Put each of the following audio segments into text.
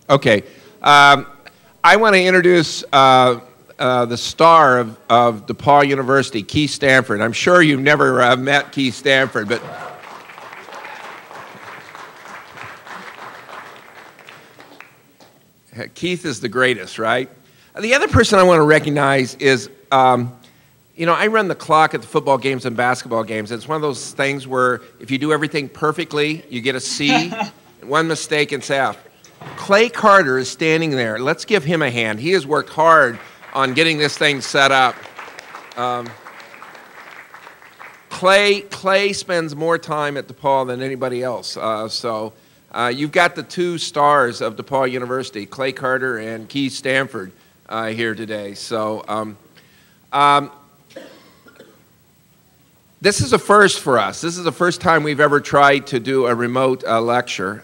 Okay. I want to introduce the star of DePaul University, Keith Stanford. I'm sure you've never met Keith Stanford, but Keith is the greatest, right? The other person I want to recognize is, you know, I run the clock at the football games and basketball games. It's one of those things where if you do everything perfectly, you get a C, one mistake, and it's F. Clay Carter is standing there. Let's give him a hand. He has worked hard on getting this thing set up. Clay spends more time at DePaul than anybody else. You've got the two stars of DePaul University, Clay Carter and Keith Stanford, here today. So this is a first for us. This is the first time we've ever tried to do a remote lecture.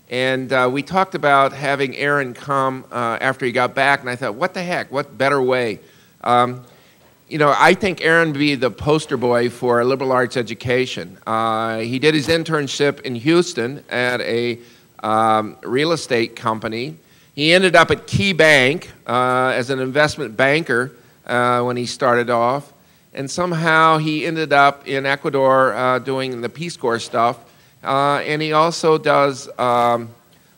And we talked about having Aaron come after he got back, and I thought, what the heck, what better way? You know, I think Aaron would be the poster boy for liberal arts education. He did his internship in Houston at a real estate company. He ended up at Key Bank as an investment banker when he started off. And somehow he ended up in Ecuador doing the Peace Corps stuff. And he also does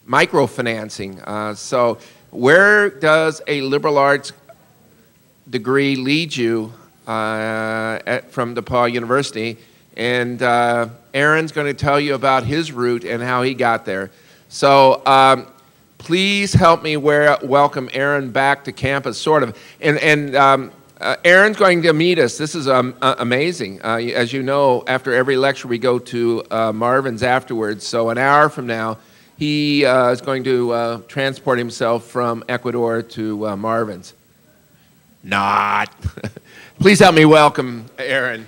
microfinancing. So where does a liberal arts degree lead you from DePaul University? And Aaron's going to tell you about his route and how he got there. So please help me welcome Aaron back to campus, sort of. And Aaron's going to meet us. This is amazing. As you know, after every lecture, we go to Marvin's afterwards. So an hour from now, he is going to transport himself from Ecuador to Marvin's. Not. Please help me welcome Aaron.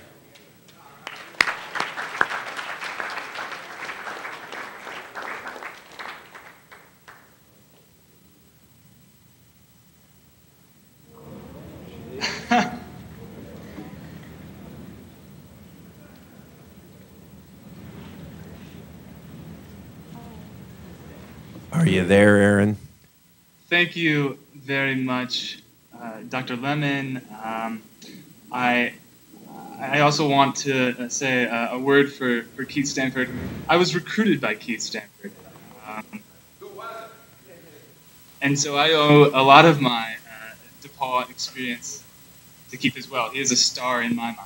Are you there, Aaron? Thank you very much, Dr. Lemon. I also want to say a word for Keith Stanford. I was recruited by Keith Stanford. And so I owe a lot of my DePaul experience to Keith as well. He is a star in my mind.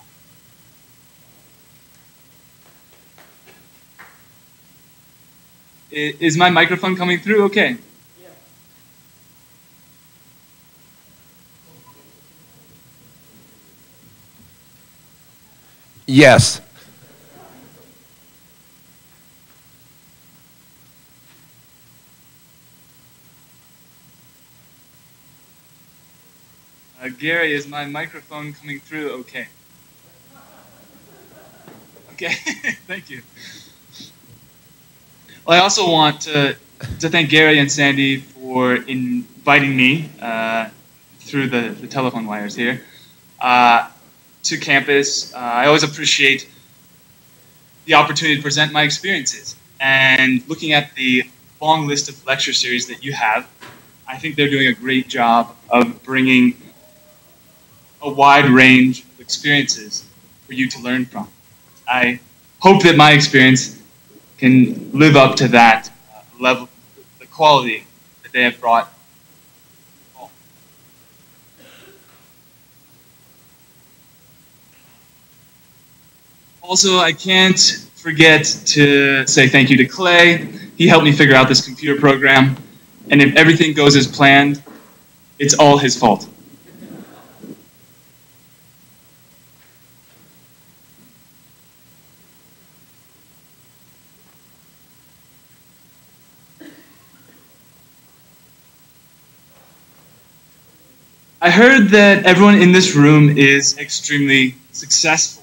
Is my microphone coming through okay? Yeah. Yes. Gary, is my microphone coming through okay? Okay, thank you. Well, I also want to thank Gary and Sandy for inviting me through the telephone wires here to campus. I always appreciate the opportunity to present my experiences. And looking at the long list of lecture series that you have, I think they're doing a great job of bringing a wide range of experiences for you to learn from. I hope that my experience can live up to that level, the quality that they have brought. Also, I can't forget to say thank you to Clay. He helped me figure out this computer program, and if everything goes as planned, it's all his fault. I heard that everyone in this room is extremely successful.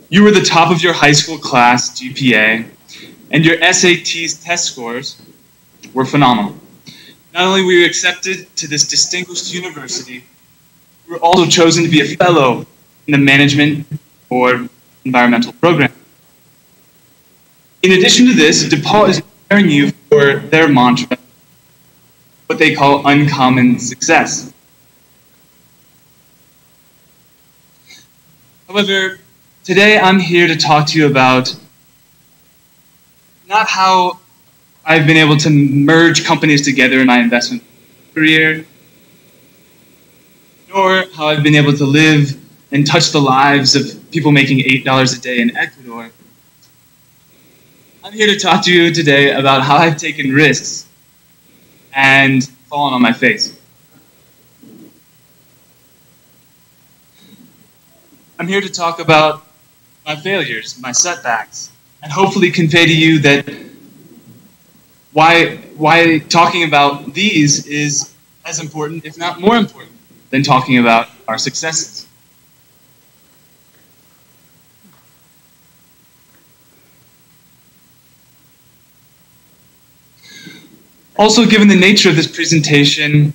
You were the top of your high school class GPA, and your SAT's test scores were phenomenal. Not only were you accepted to this distinguished university, you were also chosen to be a fellow in the management or environmental program. In addition to this, DePaul is preparing you for their mantra, what they call uncommon success. However, today I'm here to talk to you about not how I've been able to merge companies together in my investment career, nor how I've been able to live and touch the lives of people making $8 a day in Ecuador. I'm here to talk to you today about how I've taken risks and fallen on my face. I'm here to talk about my failures, my setbacks, and hopefully convey to you that why talking about these is as important, if not more important, than talking about our successes. Also, given the nature of this presentation,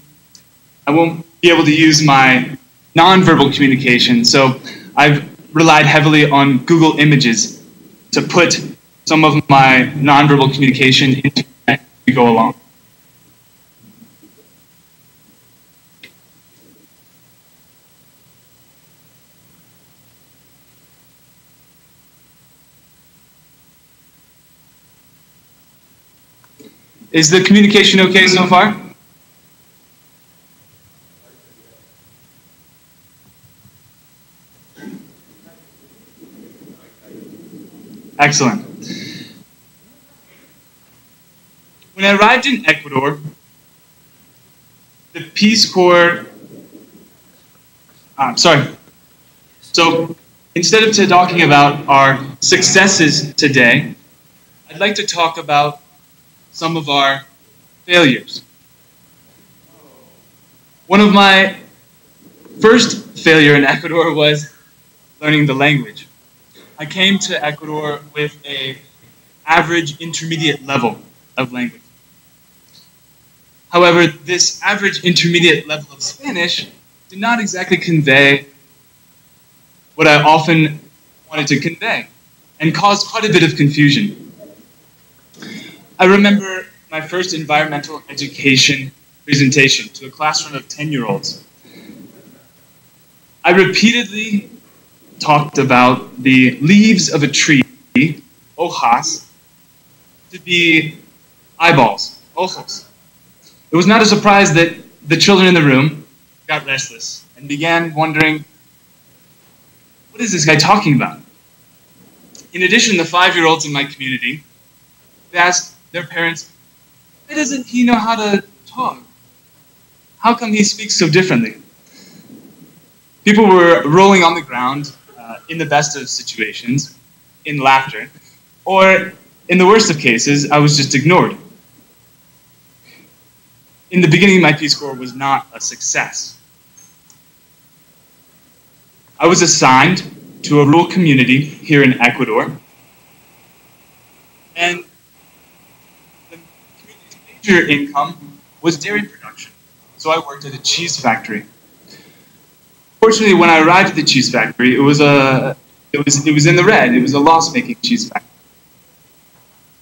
I won't be able to use my nonverbal communication, so I've relied heavily on Google Images to put some of my nonverbal communication into it as we go along. Is the communication okay so far? Excellent. When I arrived in Ecuador, the Peace Corps, So instead of talking about our successes today, I'd like to talk about some of our failures. One of my first failure in Ecuador was learning the language. I came to Ecuador with an average intermediate level of language. However, this average intermediate level of Spanish did not exactly convey what I often wanted to convey, and caused quite a bit of confusion. I remember my first environmental education presentation to a classroom of 10-year-olds. I repeatedly talked about the leaves of a tree, hojas, to be eyeballs, ojos. It was not a surprise that the children in the room got restless and began wondering, what is this guy talking about? In addition, the 5-year-olds in my community, they asked their parents, why doesn't he know how to talk? How come he speaks so differently? People were rolling on the ground in the best of situations, in laughter, or in the worst of cases, I was just ignored. In the beginning, my Peace Corps was not a success. I was assigned to a rural community here in Ecuador, and the community's major income was dairy production, so I worked at a cheese factory. Fortunately, when I arrived at the cheese factory, it was in the red. It was a loss-making cheese factory.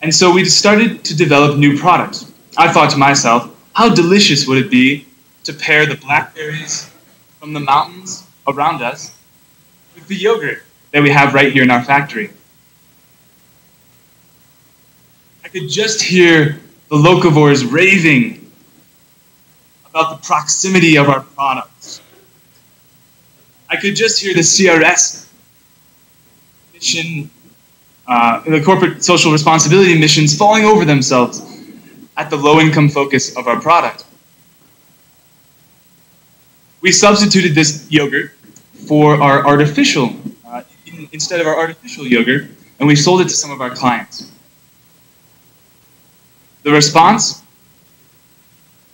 And so we started to develop new products. I thought to myself, how delicious would it be to pair the blackberries from the mountains around us with the yogurt that we have right here in our factory. I could just hear the locavores raving about the proximity of our products. I could just hear the CRS mission, the corporate social responsibility missions falling over themselves at the low-income focus of our product. We substituted this yogurt for our artificial, instead of our artificial yogurt, and we sold it to some of our clients. The response?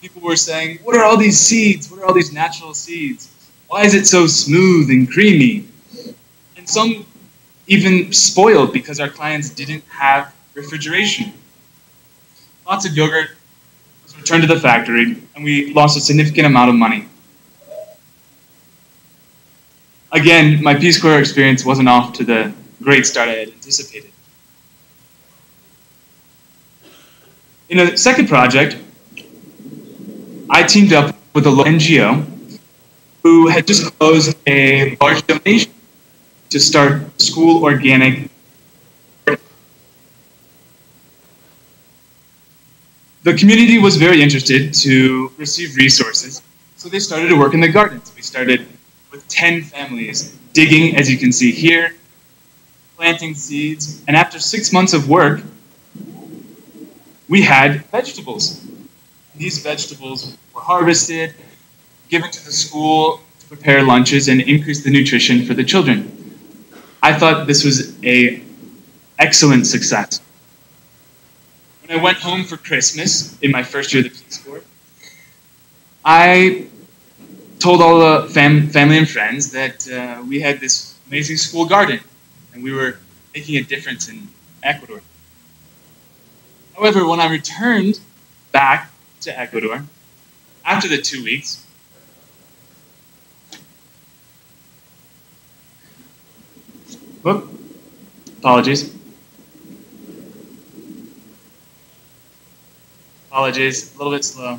People were saying, what are all these seeds? What are all these natural seeds? Why is it so smooth and creamy? And some even spoiled because our clients didn't have refrigeration. Lots of yogurt was returned to the factory, and we lost a significant amount of money. Again, my Peace Corps experience wasn't off to the great start I had anticipated. In a second project, I teamed up with a local NGO who had just closed a large donation to start school organic. The community was very interested to receive resources, so they started to work in the gardens. We started with 10 families, digging, as you can see here, planting seeds, and after 6 months of work, we had vegetables. These vegetables were harvested, given to the school to prepare lunches and increase the nutrition for the children. I thought this was an excellent success. When I went home for Christmas in my first year of the Peace Corps, I told all the family and friends that we had this amazing school garden and we were making a difference in Ecuador. However, when I returned back to Ecuador, after the 2 weeks, apologies, a little bit slow.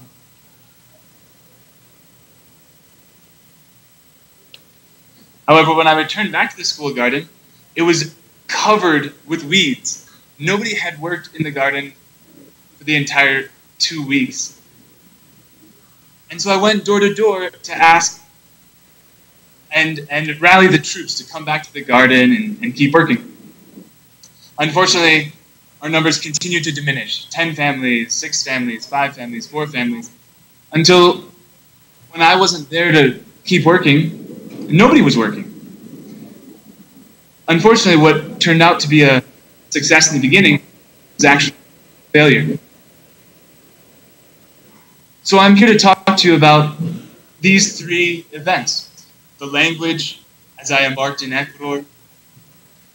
However, when I returned back to the school garden, it was covered with weeds. Nobody had worked in the garden for the entire 2 weeks. And so I went door to door to ask and rally the troops to come back to the garden and keep working. Unfortunately, our numbers continued to diminish. 10 families, 6 families, 5 families, 4 families, until when I wasn't there to keep working, nobody was working. Unfortunately, what turned out to be a success in the beginning was actually a failure. So I'm here to talk to you about these 3 events: the language as I embarked in Ecuador,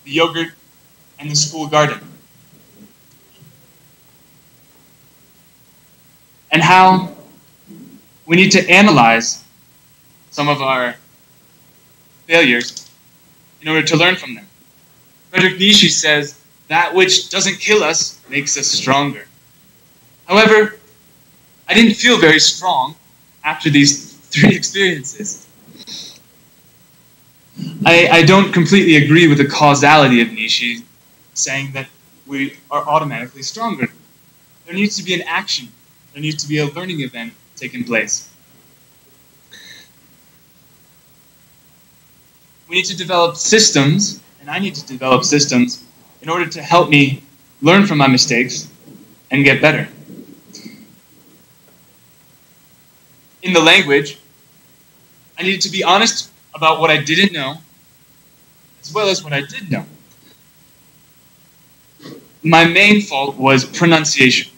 the yogurt, and the school garden. And how we need to analyze some of our failures in order to learn from them. Friedrich Nietzsche says, "That which doesn't kill us makes us stronger." However, I didn't feel very strong after these 3 experiences. I don't completely agree with the causality of Nietzsche, saying that we are automatically stronger. There needs to be an action. There needs to be a learning event taking place. We need to develop systems, and I need to develop systems in order to help me learn from my mistakes and get better. In the language, I needed to be honest about what I didn't know, as well as what I did know. My main fault was pronunciation.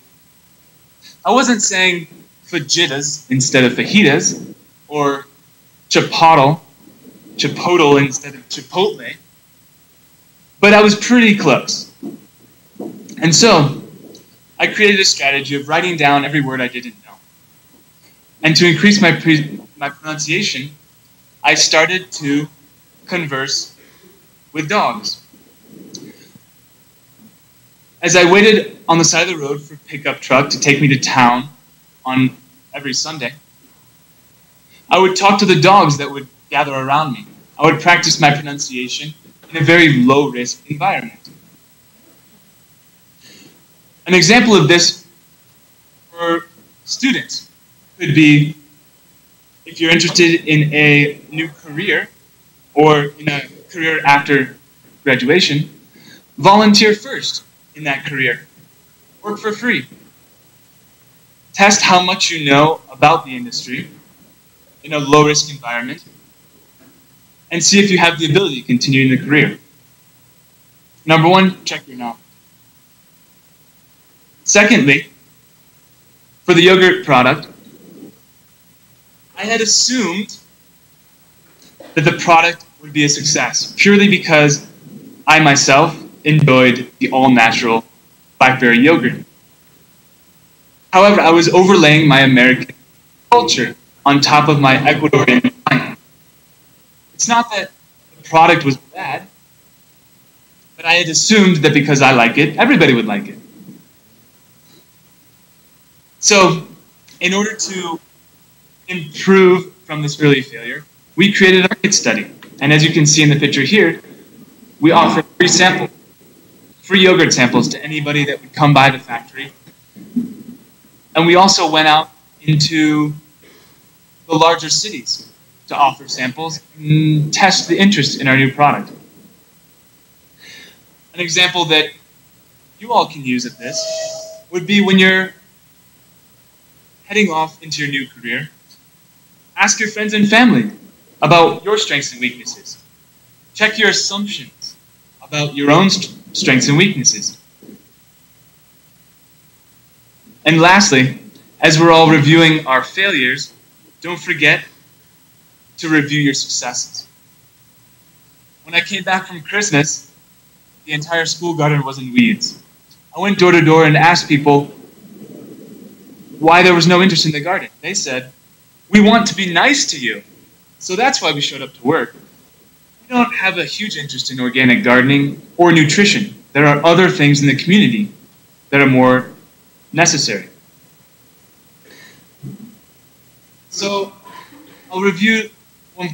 I wasn't saying fajitas instead of fajitas, or chipotle instead of chipotle, but I was pretty close. And so, I created a strategy of writing down every word I didn't know. And to increase my pronunciation, I started to converse with dogs. As I waited on the side of the road for a pickup truck to take me to town on every Sunday, I would talk to the dogs that would gather around me. I would practice my pronunciation in a very low-risk environment. An example of this for students could be, if you're interested in a new career or in a career after graduation, volunteer first in that career. Work for free. Test how much you know about the industry in a low-risk environment and see if you have the ability to continue in the career. Number 1, check your knowledge. Secondly, for the yogurt product, I had assumed that the product would be a success purely because I myself enjoyed the all-natural blackberry yogurt. However, I was overlaying my American culture on top of my Ecuadorian mind. It's not that the product was bad, but I had assumed that because I like it, everybody would like it. So, in order to improve from this early failure, we created our case study. And as you can see in the picture here, we offer free yogurt samples to anybody that would come by the factory. And we also went out into the larger cities to offer samples and test the interest in our new product. An example that you all can use of this would be when you're heading off into your new career. Ask your friends and family about your strengths and weaknesses. Check your assumptions about your own strengths and weaknesses. And lastly, as we're all reviewing our failures, don't forget to review your successes. When I came back from Christmas, the entire school garden was in weeds. I went door to door and asked people why there was no interest in the garden. They said, "We want to be nice to you, so that's why we showed up to work. We don't have a huge interest in organic gardening or nutrition. There are other things in the community that are more necessary." So I'll review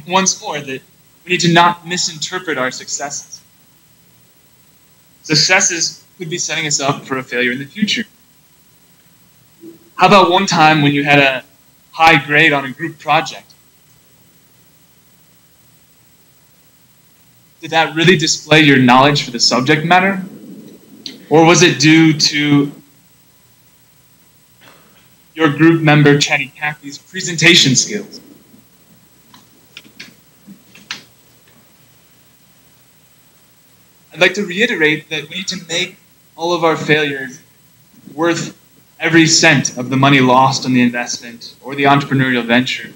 once more that we need to not misinterpret our successes. Successes could be setting us up for a failure in the future. How about one time when you had a high grade on a group project? Did that really display your knowledge for the subject matter? Or was it due to your group member Chatty Cathy's presentation skills? I'd like to reiterate that we need to make all of our failures worth every cent of the money lost on the investment or the entrepreneurial venture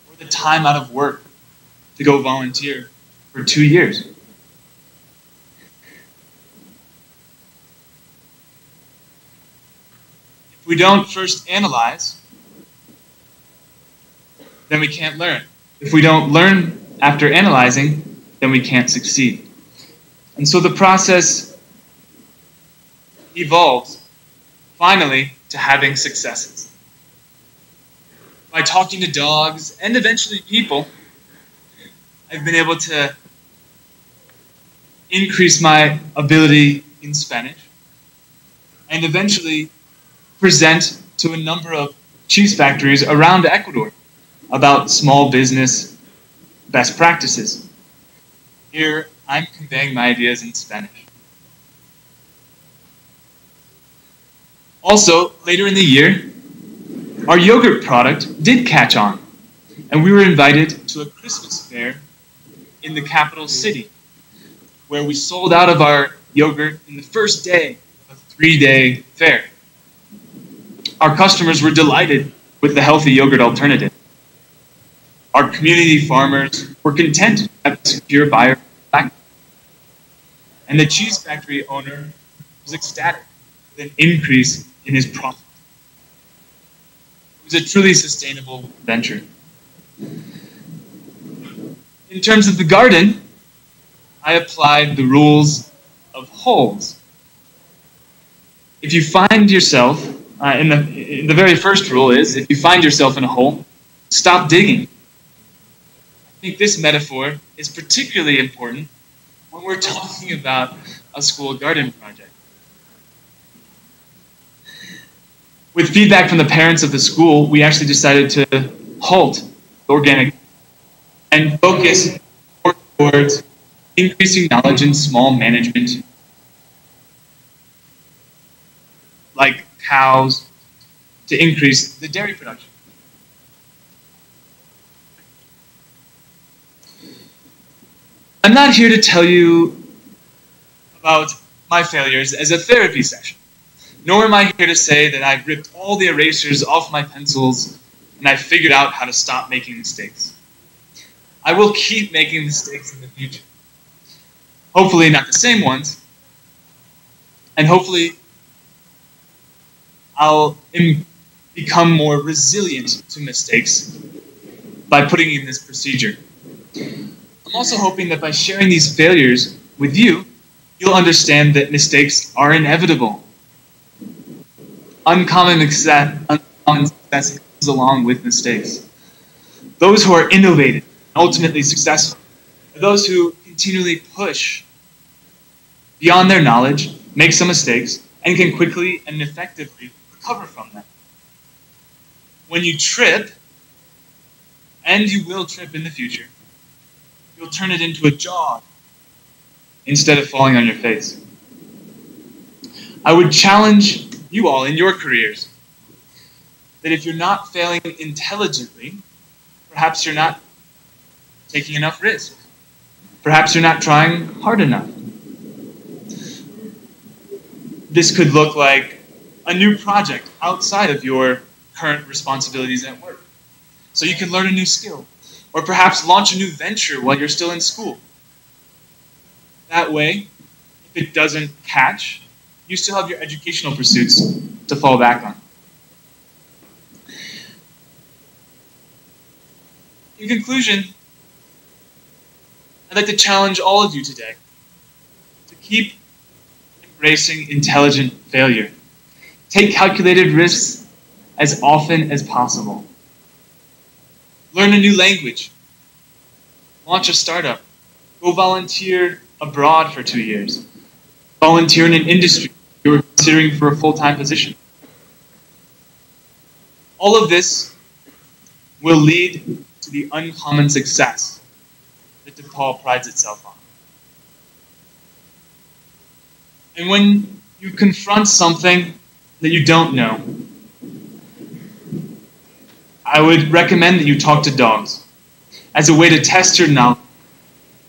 or the time out of work to go volunteer for 2 years. If we don't first analyze, then we can't learn. If we don't learn after analyzing, then we can't succeed. And so the process evolves finally to having successes. By talking to dogs and eventually people, I've been able to increase my ability in Spanish and eventually present to a number of cheese factories around Ecuador about small business best practices. Here, I'm conveying my ideas in Spanish. Also, later in the year, our yogurt product did catch on, and we were invited to a Christmas fair in the capital city, where we sold out of our yogurt in the first day of a 3-day fair. Our customers were delighted with the healthy yogurt alternative. Our community farmers were content to have a secure buyer, and the cheese factory owner was ecstatic with an increase in his profit. It was a truly sustainable venture. In terms of the garden, I applied the rules of holes. If you find yourself, in the very first rule is, if you find yourself in a hole, stop digging. I think this metaphor is particularly important when we're talking about a school garden project. With feedback from the parents of the school, we actually decided to halt organic and focus more towards increasing knowledge in small management, like cows, to increase the dairy production. I'm not here to tell you about my failures as a therapy session, nor am I here to say that I've ripped all the erasers off my pencils and I've figured out how to stop making mistakes. I will keep making mistakes in the future. Hopefully not the same ones, and hopefully I'll become more resilient to mistakes by putting in this procedure. I'm also hoping that by sharing these failures with you, you'll understand that mistakes are inevitable. Uncommon success comes along with mistakes. Those who are innovative and ultimately successful are those who continually push beyond their knowledge, make some mistakes, and can quickly and effectively recover from them. When you trip, and you will trip in the future, you'll turn it into a jog instead of falling on your face. I would challenge you all in your careers that if you're not failing intelligently, perhaps you're not taking enough risk. Perhaps you're not trying hard enough. This could look like a new project outside of your current responsibilities at work, so you can learn a new skill, or perhaps launch a new venture while you're still in school. That way, if it doesn't catch, you still have your educational pursuits to fall back on. In conclusion, I'd like to challenge all of you today to keep embracing intelligent failure. Take calculated risks as often as possible. Learn a new language. Launch a startup. Go volunteer abroad for 2 years. Volunteer in an industry you're considering for a full-time position. All of this will lead to the uncommon success that DePaul prides itself on. And when you confront something that you don't know, I would recommend that you talk to dogs as a way to test your knowledge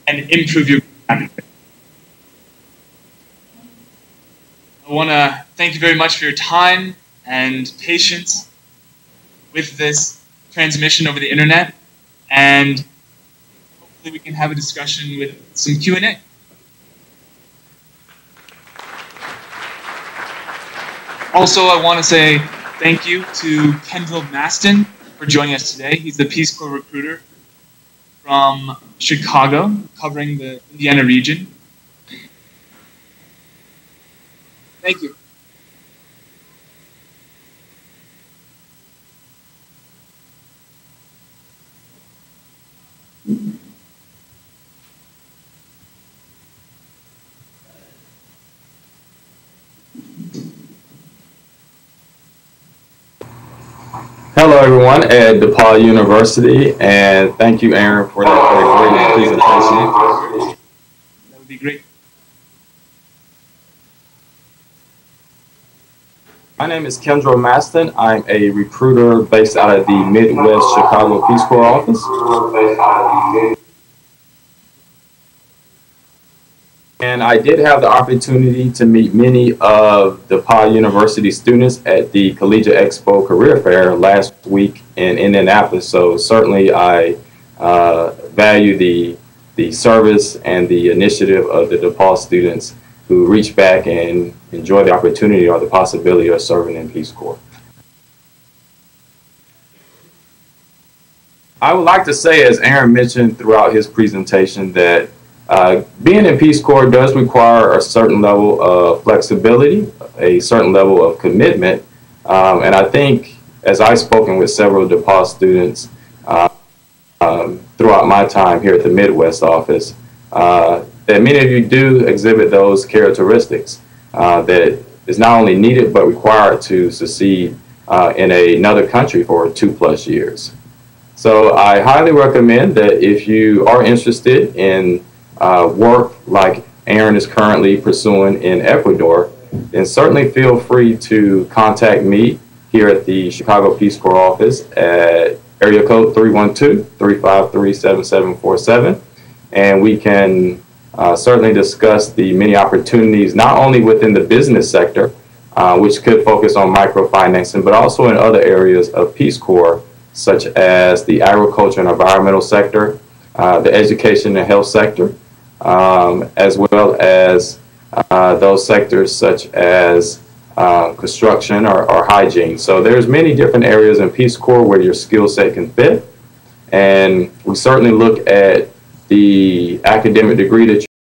and improve your vocabulary. I want to thank you very much for your time and patience with this transmission over the internet, and hopefully we can have a discussion with some Q&A. Also, I want to say thank you to Kendall Maston for joining us today. He's the Peace Corps recruiter from Chicago, covering the Indiana region. Thank you. Hello, everyone at DePaul University, and thank you, Aaron, for that great presentation. That would be great. My name is Kendall Maston. I'm a recruiter based out of the Midwest Chicago Peace Corps office. And I did have the opportunity to meet many of DePaul University students at the Collegiate Expo Career Fair last week in Indianapolis. So certainly I value the service and the initiative of the DePaul students who reach back and enjoy the opportunity or the possibility of serving in Peace Corps. I would like to say, as Aaron mentioned throughout his presentation, that being in Peace Corps does require a certain level of flexibility, a certain level of commitment, and I think, as I've spoken with several DePaul students throughout my time here at the Midwest office, that many of you do exhibit those characteristics that is not only needed but required to succeed in another country for 2+ years. So I highly recommend that if you are interested in work like Aaron is currently pursuing in Ecuador, then certainly feel free to contact me here at the Chicago Peace Corps office at area code 312-353-7747, and we can certainly discuss the many opportunities not only within the business sector, which could focus on microfinancing, but also in other areas of Peace Corps, such as the agriculture and environmental sector, the education and health sector, as well as those sectors such as construction or hygiene. So there's many different areas in Peace Corps where your skill set can fit, and we certainly look at the academic degree that